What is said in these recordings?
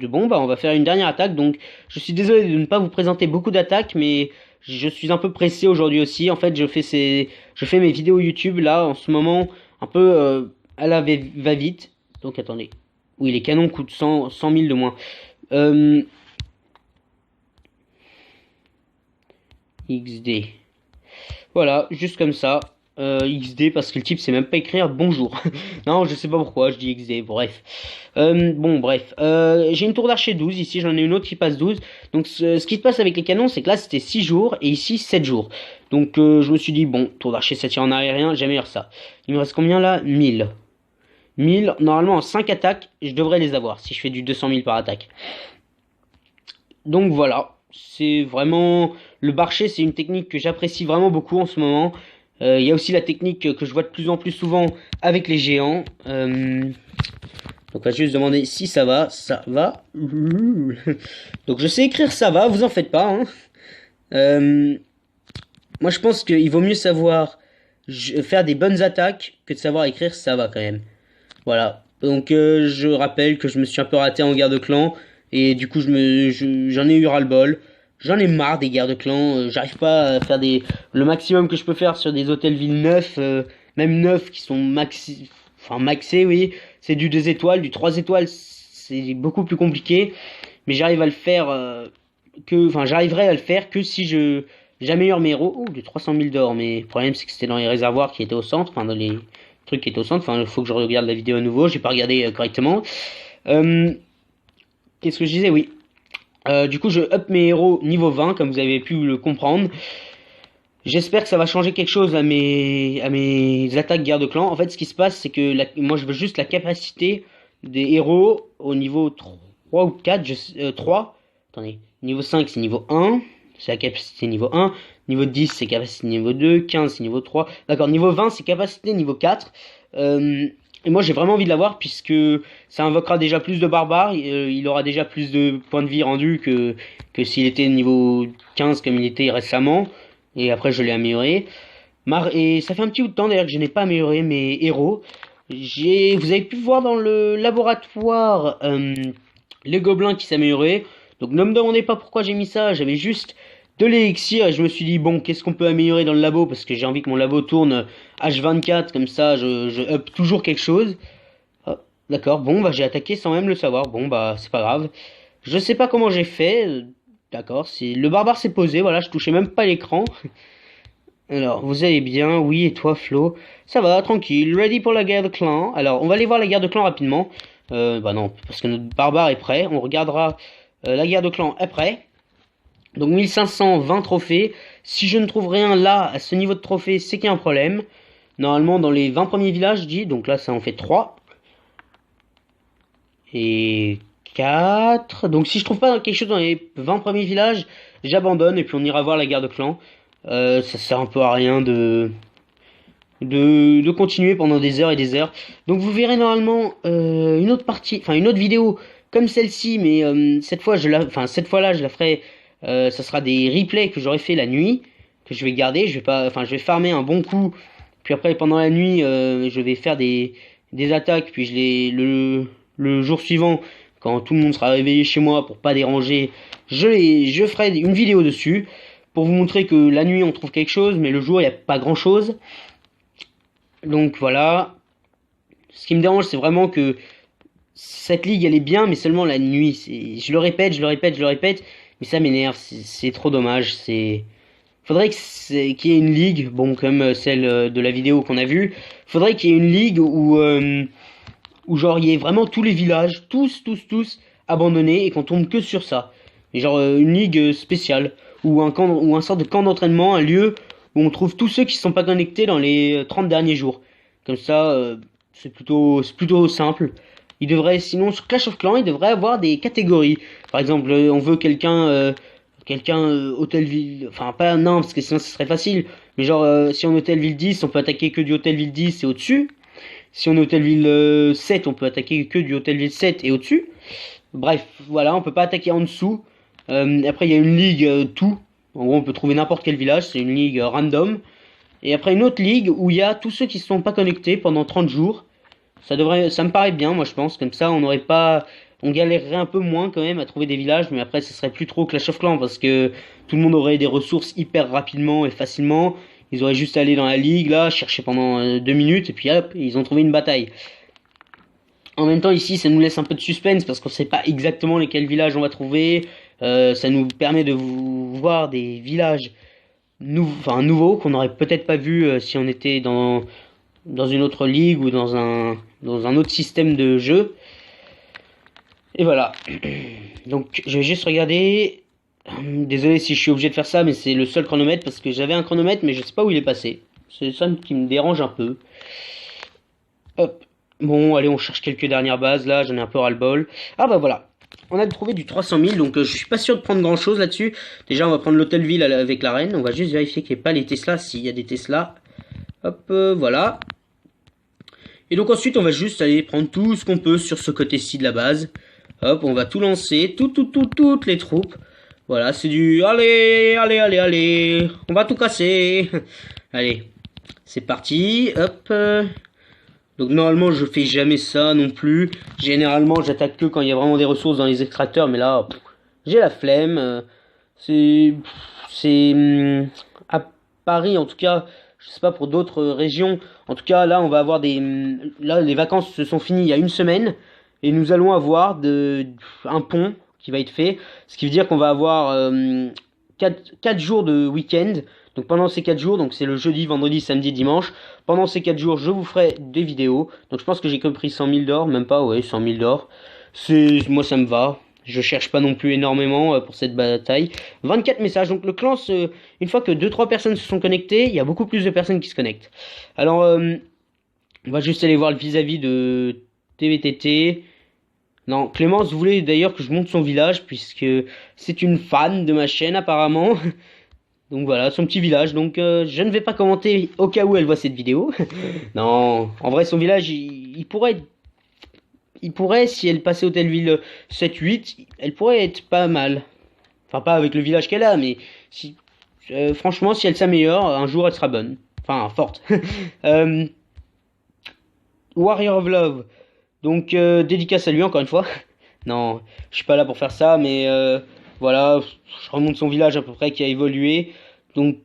bon, bah on va faire une dernière attaque. Donc je suis désolé de ne pas vous présenter beaucoup d'attaques, mais je suis un peu pressé aujourd'hui aussi. En fait, je fais mes vidéos YouTube là en ce moment un peu à la va-vite. Donc attendez. Oui, les canons coûtent 100 000 de moins. XD. Voilà, juste comme ça. XD parce que le type sait même pas écrire bonjour. Non, je sais pas pourquoi je dis XD, bref. Bon, bref. J'ai une tour d'archer 12, ici j'en ai une autre qui passe 12. Donc ce qui se passe avec les canons, c'est que là c'était 6 jours et ici 7 jours. Donc je me suis dit, bon, tour d'archer ça tire en aérien, j'améliore ça. Il me reste combien là? 1000. 1000, normalement en 5 attaques, je devrais les avoir si je fais du 200 000 par attaque. Donc voilà, c'est vraiment... Le barcher, c'est une technique que j'apprécie vraiment beaucoup en ce moment. Il y a aussi la technique que je vois de plus en plus souvent avec les géants. Donc on va juste demander si ça va. Ça va. Donc je sais écrire ça va, vous en faites pas. Moi je pense qu'il vaut mieux savoir faire des bonnes attaques que de savoir écrire ça va quand même. Voilà. Donc je rappelle que je me suis un peu raté en guerre de clan. Et du coup j'en ai eu ras-le-bol. J'en ai marre des guerres de clans. J'arrive pas à faire le maximum que je peux faire sur des hôtels villes neufs. Même neufs qui sont maxés, oui. C'est du 2 étoiles, du 3 étoiles. C'est beaucoup plus compliqué. Mais j'arrive à le faire j'arriverai à le faire que si j'améliore mes héros. Oh, du 300 000 d'or. Mais le problème c'est que c'était dans les réservoirs qui étaient au centre. Enfin dans les truc qui est au centre. Enfin, il faut que je regarde la vidéo à nouveau. J'ai pas regardé correctement. Qu'est-ce que je disais? Oui. Du coup, je up mes héros niveau 20, comme vous avez pu le comprendre. J'espère que ça va changer quelque chose à mes attaques guerre de clan. En fait, ce qui se passe, c'est que moi, je veux juste la capacité des héros au niveau 3 ou 4. 3. Attendez. Niveau 5, c'est niveau 1. C'est la capacité niveau 1. Niveau 10, c'est capacité niveau 2. 15, c'est niveau 3. D'accord, niveau 20, c'est capacité niveau 4. Et moi, j'ai vraiment envie de l'avoir puisque ça invoquera déjà plus de barbares. Il aura déjà plus de points de vie rendus que s'il était niveau 15 comme il était récemment. Et après, je l'ai amélioré. Et ça fait un petit bout de temps d'ailleurs que je n'ai pas amélioré mes héros. Vous avez pu voir dans le laboratoire les gobelins qui s'amélioraient. Donc ne me demandez pas pourquoi j'ai mis ça. J'avais juste de l'élixir et je me suis dit bon, qu'est-ce qu'on peut améliorer dans le labo parce que j'ai envie que mon labo tourne H24 comme ça je up toujours quelque chose. Oh, d'accord, bon bah j'ai attaqué sans même le savoir. Bon bah c'est pas grave. Je sais pas comment j'ai fait. D'accord, le barbare s'est posé, voilà, je touchais même pas l'écran. Alors, vous allez bien? Oui, et toi Flo? Ça va, tranquille, ready pour la guerre de clan. Alors, on va aller voir la guerre de clan rapidement. Bah non, parce que notre barbare est prêt. On regardera la guerre de clan après. Donc 1520 trophées. Si je ne trouve rien là, à ce niveau de trophée, c'est qu'il y a un problème. Normalement, dans les 20 premiers villages, je dis. Donc là, ça en fait 3. Et 4. Donc si je trouve pas quelque chose dans les 20 premiers villages, j'abandonne. Et puis on ira voir la guerre de clan. Ça sert un peu à rien de continuer pendant des heures et des heures. Donc vous verrez normalement une autre partie, enfin une autre vidéo comme celle-ci, mais cette fois cette fois-là, je la ferai. Ça sera des replays que j'aurais fait la nuit, que je vais garder. Je vais farmer un bon coup. Puis après, pendant la nuit, je vais faire des attaques. Puis le jour suivant, quand tout le monde sera réveillé chez moi pour pas déranger, je ferai une vidéo dessus pour vous montrer que la nuit on trouve quelque chose, mais le jour il n'y a pas grand chose. Donc voilà. Ce qui me dérange, c'est vraiment que cette ligue elle est bien, mais seulement la nuit. Je le répète, mais ça m'énerve. C'est trop dommage. Faudrait qu'il y ait une ligue, bon comme celle de la vidéo qu'on a vue. Faudrait qu'il y ait une ligue où genre il y ait vraiment tous les villages, tous abandonnés et qu'on tombe que sur ça. Et genre une ligue spéciale ou un sort de camp d'entraînement, un lieu où on trouve tous ceux qui ne sont pas connectés dans les 30 derniers jours. Comme ça, c'est plutôt simple. Sinon sur Clash of Clans, il devrait avoir des catégories. Par exemple, on veut quelqu'un hôtel ville, enfin pas non parce que sinon ce serait facile. Mais genre si on est hôtel ville 10, on peut attaquer que du hôtel ville 10 et au-dessus. Si on est hôtel ville 7, on peut attaquer que du hôtel ville 7 et au-dessus. Bref, voilà, on peut pas attaquer en dessous. Après, il y a une ligue tout. En gros, on peut trouver n'importe quel village. C'est une ligue random. Et après, une autre ligue où il y a tous ceux qui ne sont pas connectés pendant 30 jours. Ça me paraît bien, moi, je pense. Comme ça, on on galérerait un peu moins quand même à trouver des villages, mais après, ce serait plus trop Clash of Clans parce que tout le monde aurait des ressources hyper rapidement et facilement. Ils auraient juste à aller dans la ligue, là, chercher pendant 2 minutes, et puis hop, ils ont trouvé une bataille. En même temps, ici, ça nous laisse un peu de suspense parce qu'on sait pas exactement lesquels villages on va trouver. Ça nous permet de voir des villages nouveaux qu'on n'aurait peut-être pas vu si on était dans une autre ligue ou dans un autre système de jeu. Et voilà. Donc, je vais juste regarder. Désolé si je suis obligé de faire ça, mais c'est le seul chronomètre parce que j'avais un chronomètre, mais je sais pas où il est passé. C'est ça qui me dérange un peu. Hop. Bon, allez, on cherche quelques dernières bases là, j'en ai un peu ras-le-bol. Ah bah voilà. On a trouvé du 300 000, donc je suis pas sûr de prendre grand chose là-dessus. Déjà, on va prendre l'hôtel ville avec la reine. On va juste vérifier qu'il n'y ait pas les Tesla. S'il y a des Tesla. Hop, voilà. Et donc ensuite, on va juste aller prendre tout ce qu'on peut sur ce côté-ci de la base. Hop, on va tout lancer, toutes les troupes. Voilà, c'est du... Allez, allez, allez, allez. On va tout casser. Allez, c'est parti. Hop. Donc normalement, je fais jamais ça non plus. Généralement, j'attaque que quand il y a vraiment des ressources dans les extracteurs. Mais là, j'ai la flemme. C'est... À Paris, en tout cas... Je sais pas pour d'autres régions. En tout cas, là, on va avoir des... Là, les vacances se sont finies il y a une semaine. Et nous allons avoir un pont qui va être fait. Ce qui veut dire qu'on va avoir 4 jours de week-end. Donc pendant ces 4 jours, donc c'est le jeudi, vendredi, samedi, dimanche. Pendant ces 4 jours, je vous ferai des vidéos. Donc je pense que j'ai compris 100 000 d'or. Même pas, ouais, 100 000 d'or. Moi, ça me va. Je cherche pas non plus énormément pour cette bataille. 24 messages. Donc le clan, une fois que 2-3 personnes se sont connectées, il y a beaucoup plus de personnes qui se connectent. Alors, on va juste aller voir le vis-à-vis de TVTT. Non, Clémence voulait d'ailleurs que je monte son village, puisque c'est une fan de ma chaîne apparemment. Donc voilà, son petit village. Donc je ne vais pas commenter au cas où elle voit cette vidéo. Non, en vrai son village, il pourrait, si elle passait Hôtelville 7-8, elle pourrait être pas mal. Enfin, pas avec le village qu'elle a, mais si, franchement, si elle s'améliore, un jour elle sera bonne. Enfin, forte. Warrior of Love. Donc, dédicace à lui encore une fois. Non, je suis pas là pour faire ça, mais voilà, je remonte son village à peu près qui a évolué. Donc,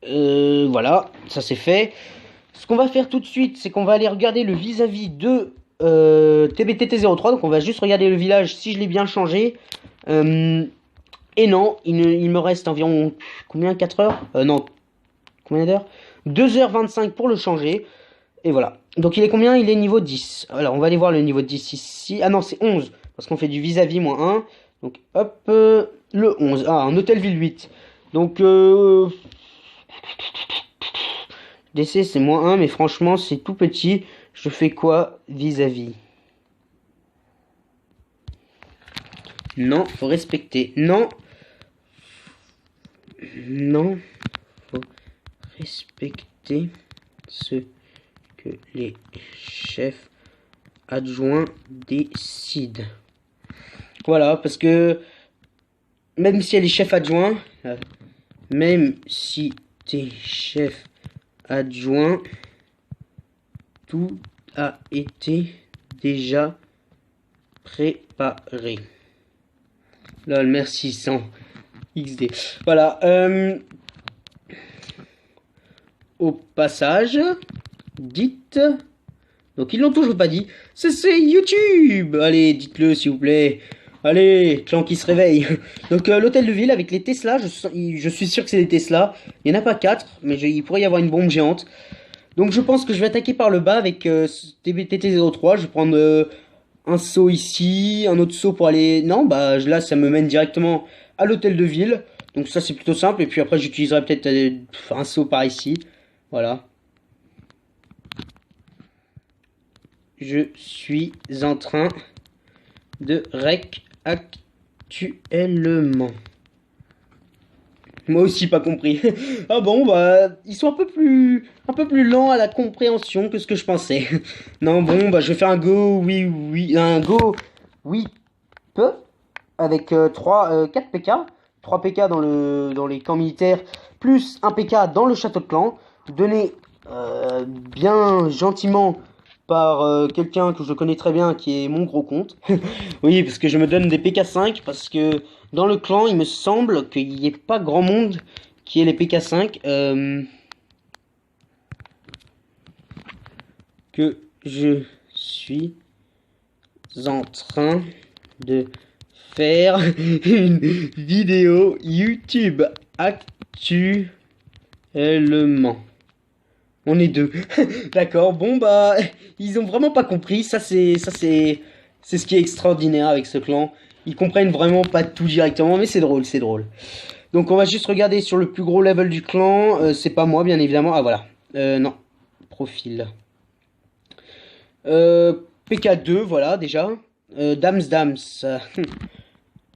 voilà, ça c'est fait. Ce qu'on va faire tout de suite, c'est qu'on va aller regarder le vis-à-vis de TBTT03. Donc, on va juste regarder le village si je l'ai bien changé. Et non, il me reste environ combien, 4 heures non, combien d'heures 2h25 pour le changer. Et voilà. Donc il est combien? Il est niveau 10. Alors on va aller voir le niveau 10 ici. Ah non, c'est 11. Parce qu'on fait du vis-à-vis moins 1. Donc hop, le 11. Ah, un hôtel ville 8. Donc DC c'est moins 1, mais franchement c'est tout petit. Je fais quoi vis-à-vis? Non, faut respecter. Non. Non. Faut respecter ce que les chefs adjoints décident. Voilà, parce que même si elle est chef adjoint, même si t'es chef adjoint, tout a été déjà préparé. Lol, merci 100 XD. Voilà. Au passage, dites... Donc ils l'ont toujours pas dit. C'est YouTube. Allez, dites-le s'il vous plaît. Allez, clan qui se réveille. Donc l'hôtel de ville avec les Tesla, je suis sûr que c'est des Tesla. Il n'y en a pas 4, mais il pourrait y avoir une bombe géante. Donc je pense que je vais attaquer par le bas avec TBTT03. Je vais prendre un saut ici, un autre saut pour aller... Non, bah là ça me mène directement à l'hôtel de ville. Donc ça c'est plutôt simple. Et puis après j'utiliserai peut-être un saut par ici. Voilà. Je suis en train de rec actuellement. Moi aussi pas compris. Ah bon, bah ils sont un peu plus lents à la compréhension que ce que je pensais. Non, bon, bah je vais faire un go un go oui peu avec 4 PK, 3 PK dans les camps militaires plus un PK dans le château de clan, donner bien gentiment par quelqu'un que je connais très bien qui est mon gros compte. Oui, parce que je me donne des PK5 parce que dans le clan, il me semble qu'il n'y ait pas grand monde qui ait les PK5. Que je suis en train de faire une vidéo YouTube actuellement. On est deux. D'accord, bon bah ils ont vraiment pas compris, c'est ce qui est extraordinaire avec ce clan. Ils comprennent vraiment pas tout directement, mais c'est drôle, c'est drôle. Donc on va juste regarder sur le plus gros level du clan, c'est pas moi bien évidemment. Ah voilà. Non, profil. PK2, voilà déjà. Dams.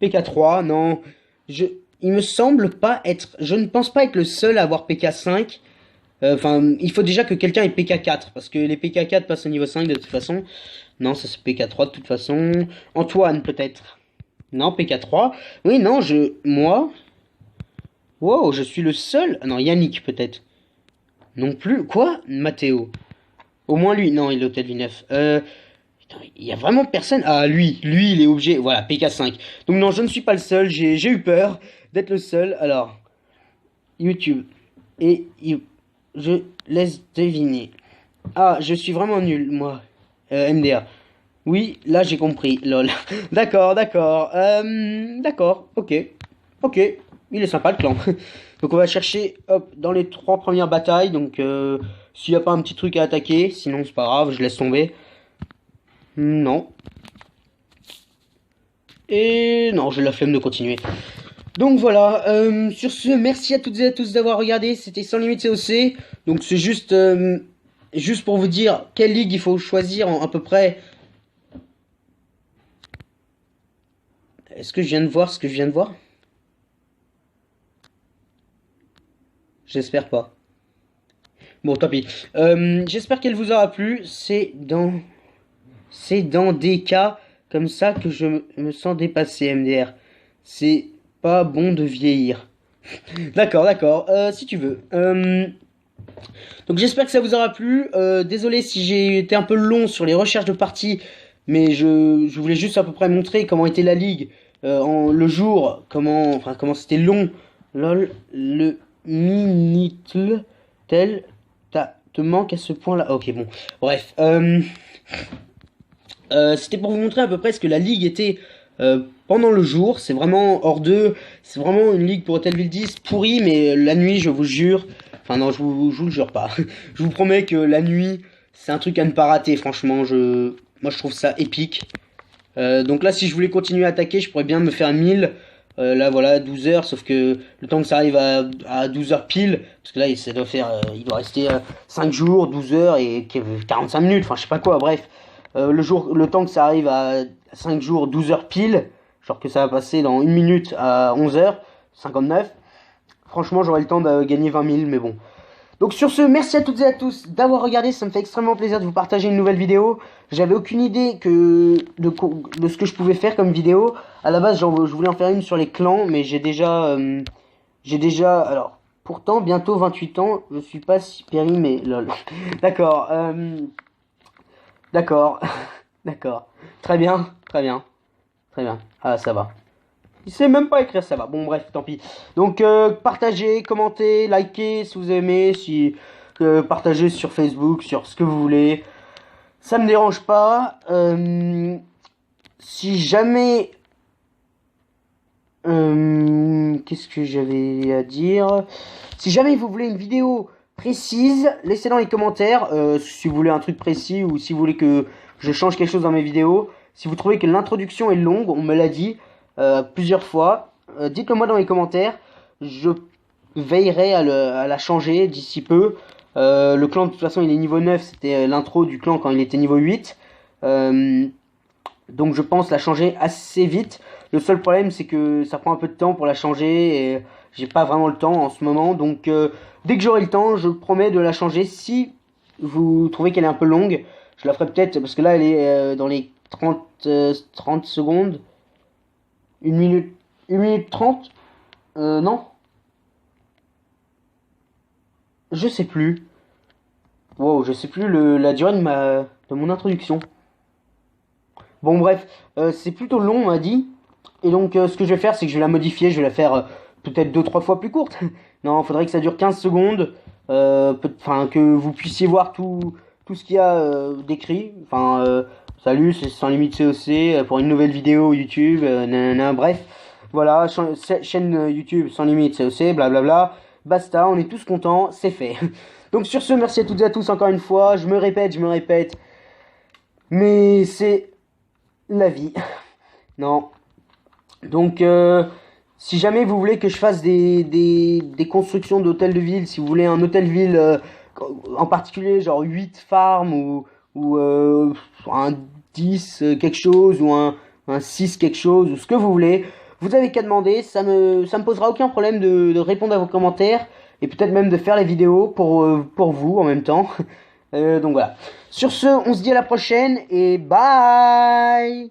PK3, non. Il me semble pas être. Je ne pense pas être le seul à avoir PK5. Enfin, il faut déjà que quelqu'un ait PK4. Parce que les PK4 passent au niveau 5 de toute façon. Non, ça c'est PK3 de toute façon. Antoine, peut-être. Non, PK3. Oui, non, moi. Wow, je suis le seul. Ah non, Yannick, peut-être. Non plus. Quoi? Mathéo. Au moins lui. Non, il est au tête du 9. Putain, il y a vraiment personne. Ah, lui, il est obligé. Voilà, PK5. Donc, non, je ne suis pas le seul. J'ai eu peur d'être le seul. Alors, YouTube. Et je laisse deviner. Ah, je suis vraiment nul, moi. MDA. Oui, là, j'ai compris. Lol. D'accord. D'accord. Ok. Ok. Il est sympa, le clan. Donc, on va chercher, hop, dans les 3 premières batailles. Donc, s'il n'y a pas un petit truc à attaquer. Sinon, c'est pas grave, je laisse tomber. Non. Et non, j'ai la flemme de continuer. Donc voilà, sur ce, merci à toutes et à tous d'avoir regardé, c'était Sans Limite COC. Donc c'est juste, juste pour vous dire quelle ligue il faut choisir à peu près. Est-ce que je viens de voir ce que je viens de voir? J'espère pas. Bon, tant pis. J'espère qu'elle vous aura plu. C'est dans des cas comme ça que je me sens dépassé, MDR. C'est pas bon de vieillir. D'accord, si tu veux. Donc j'espère que ça vous aura plu. Désolé si j'ai été un peu long sur les recherches de parties, mais je voulais juste à peu près montrer comment était la ligue le jour, comment c'était long. Lol, le Minitel tel te manque à ce point-là. Ok, bon, bref. C'était pour vous montrer à peu près ce que la ligue était pendant le jour. C'est vraiment hors d'eux. C'est vraiment une ligue pour Hotelville 10 pourrie, mais la nuit, je vous jure. Enfin, non, je vous le jure pas. Je vous promets que la nuit, c'est un truc à ne pas rater. Franchement, moi, je trouve ça épique. Donc là, si je voulais continuer à attaquer, je pourrais bien me faire 1000. Là, voilà, 12 heures. Sauf que le temps que ça arrive à 12 heures pile, parce que là, il doit rester 5 jours, 12 heures et 45 minutes. Enfin, je sais pas quoi, bref. Le temps que ça arrive à 5 jours, 12 heures pile, genre que ça va passer dans 1 minute à 11 heures, 59, franchement j'aurai le temps de gagner 20 000, mais bon. Donc sur ce, merci à toutes et à tous d'avoir regardé, ça me fait extrêmement plaisir de vous partager une nouvelle vidéo. J'avais aucune idée de ce que je pouvais faire comme vidéo. À la base, je voulais en faire une sur les clans, mais j'ai déjà, alors, pourtant, bientôt 28 ans, je suis pas si périmé, lol. D'accord, d'accord, d'accord. Très bien, très bien, très bien. Ah, ça va. Il sait même pas écrire, ça va. Bon, bref, tant pis. Donc, partagez, commentez, likez si vous aimez, partagez sur Facebook, sur ce que vous voulez. Ça me dérange pas. Si jamais... qu'est-ce que j'avais à dire? Si jamais vous voulez une vidéo précise, laissez dans les commentaires si vous voulez un truc précis ou si vous voulez que je change quelque chose dans mes vidéos. Si vous trouvez que l'introduction est longue, on me l'a dit plusieurs fois, dites-le moi dans les commentaires. Je veillerai à la changer d'ici peu. Le clan de toute façon il est niveau 9, c'était l'intro du clan quand il était niveau 8. Donc je pense la changer assez vite. Le seul problème c'est que ça prend un peu de temps pour la changer et j'ai pas vraiment le temps en ce moment. Donc dès que j'aurai le temps, je promets de la changer. Si vous trouvez qu'elle est un peu longue, je la ferai peut-être parce que là elle est dans les 30 secondes. 1 minute 30. Non. Je sais plus. Wow, je sais plus la durée de de mon introduction. Bon bref, c'est plutôt long on m'a dit. Et donc ce que je vais faire c'est que je vais la modifier, je vais la faire peut-être 2-3 fois plus courte. Non, faudrait que ça dure 15 secondes. Enfin que vous puissiez voir tout ce qu'il y a décrit. Enfin salut, c'est sans limite COC pour une nouvelle vidéo YouTube, nanana, bref. Voilà, chaîne YouTube sans limite COC, blablabla. Basta, on est tous contents, c'est fait. Donc sur ce, merci à toutes et à tous encore une fois. Je me répète. Mais c'est la vie. Non. Donc, si jamais vous voulez que je fasse des constructions d'hôtels de ville, si vous voulez un hôtel ville en particulier, genre 8 farms ou un 10 quelque chose ou un 6 quelque chose ou ce que vous voulez, vous avez qu'à demander, ça me posera aucun problème de répondre à vos commentaires et peut-être même de faire les vidéos pour vous en même temps. Donc voilà. Sur ce, on se dit à la prochaine et bye!